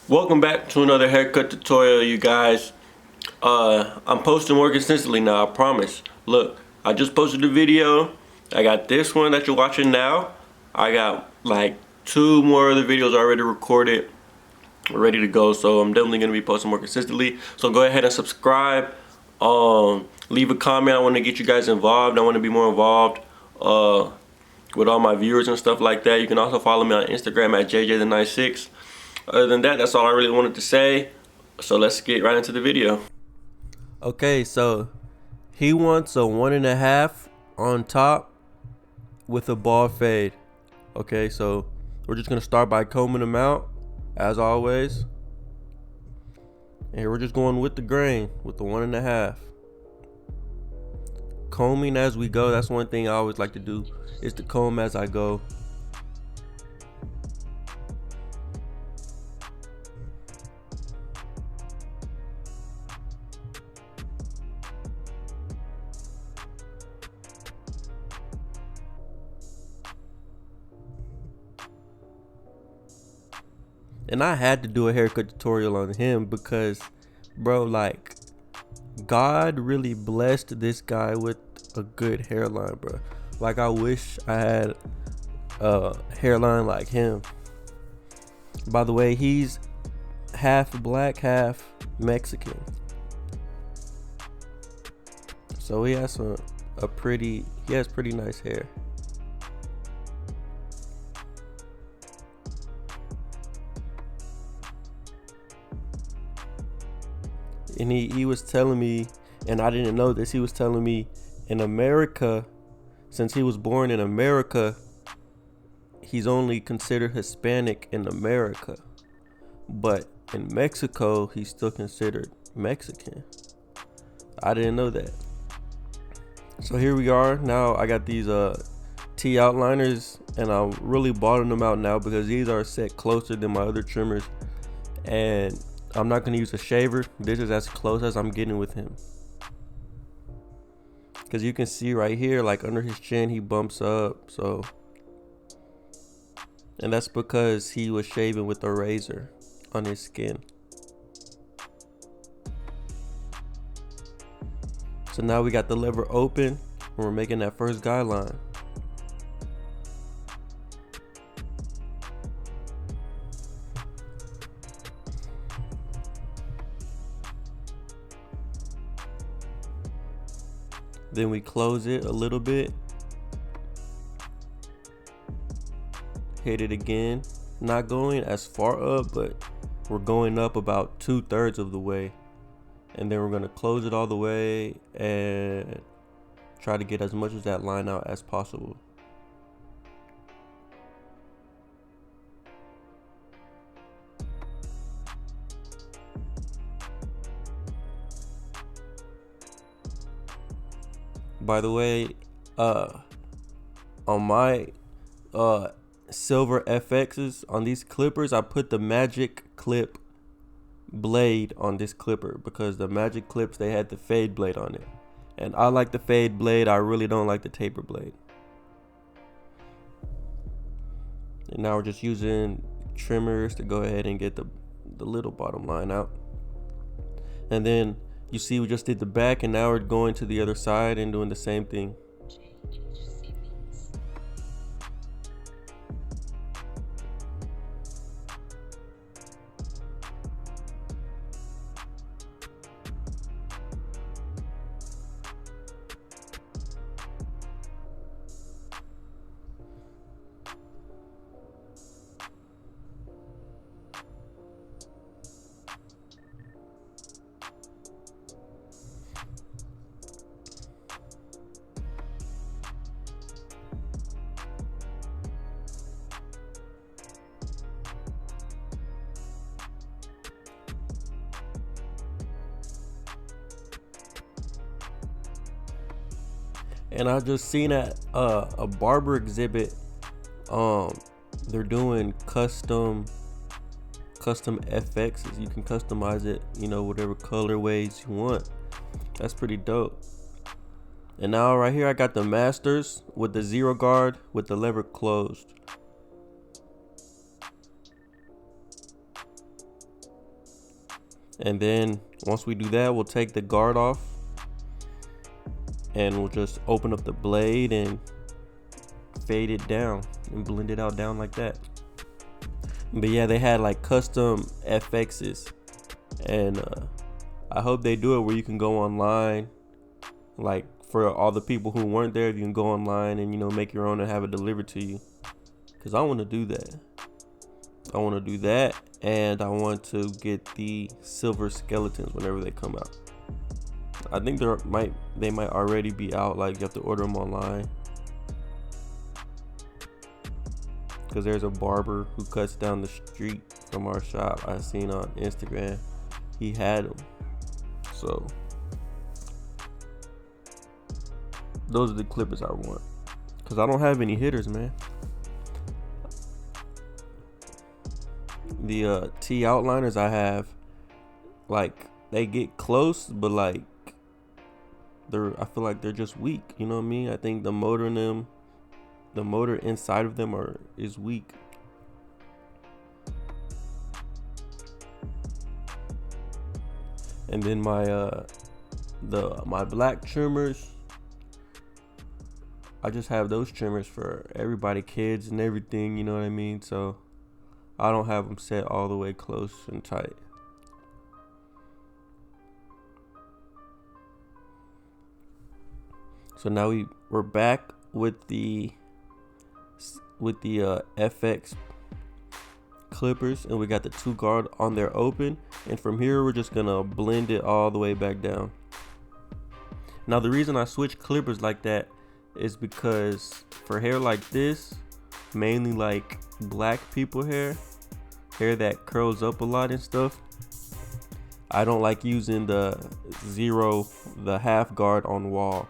Welcome back to another haircut tutorial, you guys. I'm posting more consistently now, I promise. Look, I just posted a video. I got this one that you're watching now. I got like 2 more other videos already recorded, ready to go. So I'm definitely gonna be posting more consistently. So go ahead and subscribe. Leave a comment. I want to get you guys involved. I want to be more involved with all my viewers and stuff like that. You can also follow me on Instagram at JayJay96. Other than that, that's all I really wanted to say. So let's get right into the video. Okay, so he wants a 1.5 on top with a ball fade. Okay, so we're just gonna start by combing them out as always. And we're just going with the grain with the 1.5. Combing as we go. That's one thing I always like to do, is to comb as I go. And I had to do a haircut tutorial on him because, bro, like, God really blessed this guy with a good hairline, bro. Like, I wish I had a hairline like him. By the way, he's half black, half Mexican. So he has pretty nice hair. And he was telling me, and I didn't know this, he was telling me in America, since he was born in America, he's only considered Hispanic in America. But in Mexico, he's still considered Mexican. I didn't know that. So here we are. Now I got these T outliners, and I'm really balling them out now because these are set closer than my other trimmers. And I'm not gonna use a shaver. This is as close as I'm getting with him. Cause you can see right here, like under his chin, he bumps up. So, and that's because he was shaving with a razor on his skin. So now we got the lever open and we're making that first guideline. Then we close it a little bit. Hit it again. Not going as far up, but we're going up about 2/3 of the way. And then we're gonna close it all the way and try to get as much of that line out as possible. By the way, on my silver FXs, on these clippers, I put the magic clip blade on this clipper because the magic clips, they had the fade blade on it. And I like the fade blade. I really don't like the taper blade. And now we're just using trimmers to go ahead and get the little bottom line out. And then you see we just did the back, and now we're going to the other side and doing the same thing. And I just seen at a barber exhibit, they're doing custom FXs. You can customize it, you know, whatever colorways you want. That's pretty dope. And now right here I got the masters with the zero guard with the lever closed. And then once we do that, we'll take the guard off and we'll just open up the blade and fade it down and blend it out down like that. But yeah, they had like custom FXs, and I hope they do it where you can go online, like for all the people who weren't there, you can go online and make your own and have it delivered to you. Cause I want to do that. And I want to get the silver skeletons whenever they come out. I think they might already be out. Like you have to order them online. Cause there's a barber who cuts down the street from our shop. I seen on Instagram. He had them. So those are the clippers I want. Cause I don't have any hitters, man. The T outliners I have, like they get close, but like I feel like they're just weak. You know what I mean? I think the motor inside of them is weak. And then my black trimmers, I just have those trimmers for everybody, kids and everything. You know what I mean? So I don't have them set all the way close and tight. So now we're back with the FX clippers, and we got the 2 guard on there open, and from here we're just gonna blend it all the way back down. Now the reason I switch clippers like that is because for hair like this, mainly like black people hair that curls up a lot and stuff, I don't like using the half guard on wall,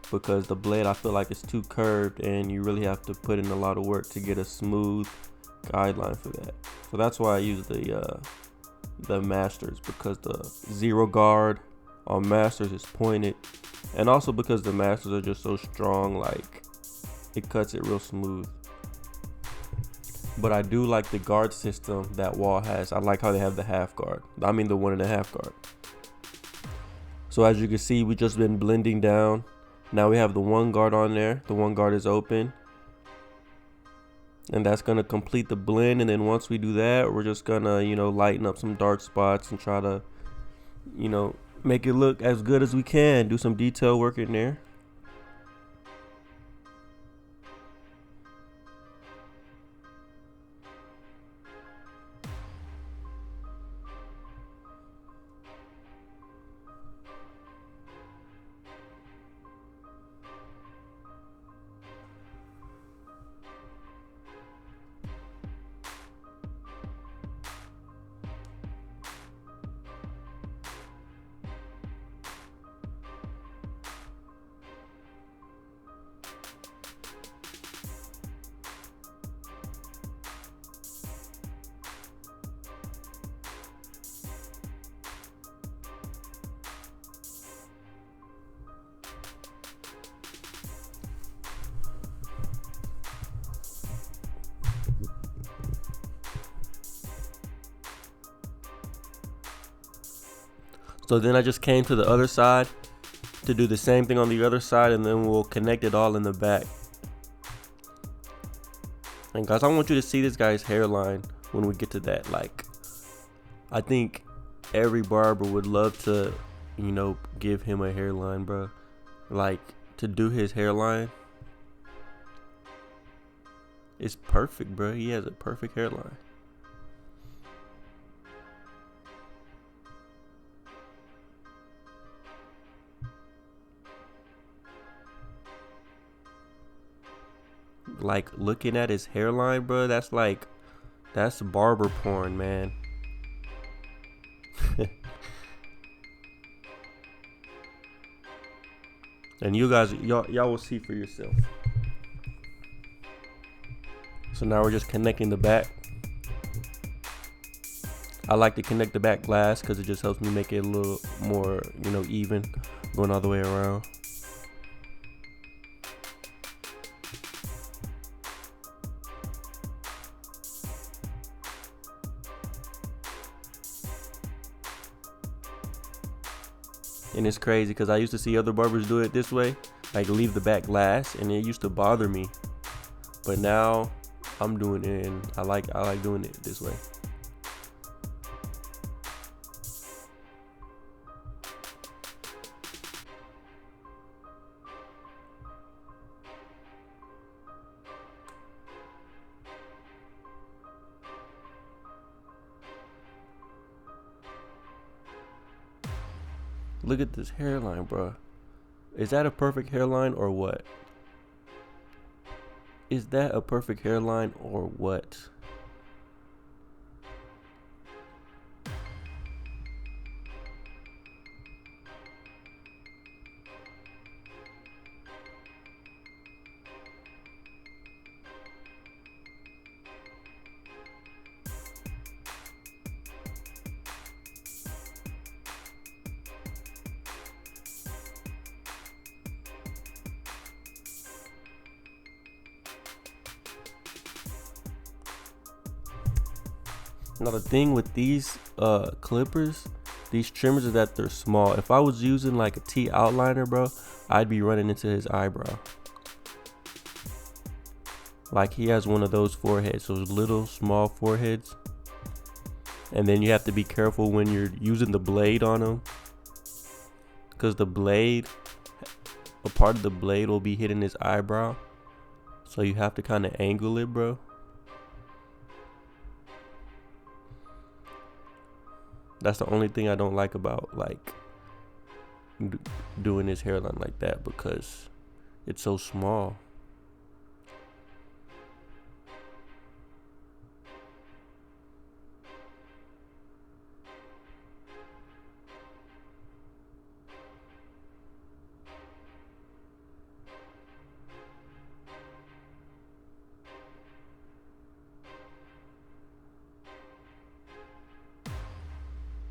because the blade I feel like is too curved and you really have to put in a lot of work to get a smooth guideline for that. So that's why I use the masters, because the 0 guard on masters is pointed, and also because the masters are just so strong, like it cuts it real smooth. But I do like the guard system that wall has. I like how they have the half guard. I mean the 1.5 guard. So as you can see, we just been blending down. Now we have the 1 guard on there. The 1 guard is open. And that's gonna complete the blend. And then once we do that, we're just gonna, lighten up some dark spots and try to, make it look as good as we can. Do some detail work in there. So then I just came to the other side to do the same thing on the other side, and then we'll connect it all in the back. And guys, I want you to see this guy's hairline when we get to that. Like, I think every barber would love to, give him a hairline, bro. Like, to do his hairline, it's perfect, bro. He has a perfect hairline. Like, looking at his hairline, bro, that's barber porn, man. And you guys, y'all will see for yourself. So now we're just connecting the back. I like to connect the back glass because it just helps me make it a little more, even, going all the way around. And it's crazy because I used to see other barbers do it this way, like leave the back last, and it used to bother me. But now I'm doing it, and I like doing it this way. Look at this hairline, bro. Is that a perfect hairline or what? Is that a perfect hairline or what? Now the thing with these clippers, these trimmers, is that they're small. If I was using like a T outliner, bro, I'd be running into his eyebrow. Like he has one of those foreheads, those little small foreheads. And then you have to be careful when you're using the blade on him, because the blade, a part of the blade will be hitting his eyebrow. So you have to kind of angle it, bro. That's the only thing I don't like about like doing his hairline like that, because it's so small.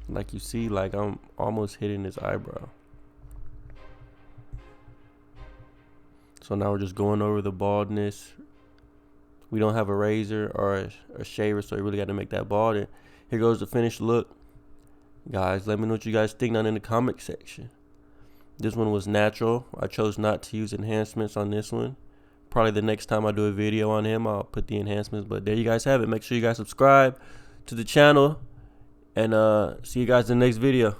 Like you see, like I'm almost hitting his eyebrow. So now we're just going over the baldness. We don't have a razor or a shaver, so you really got to make that bald. And here goes the finished look. Guys, let me know what you guys think down in the comment section. This one was natural. I chose not to use enhancements on this one. Probably the next time I do a video on him, I'll put the enhancements. But there you guys have it. Make sure you guys subscribe to the channel. And see you guys in the next video.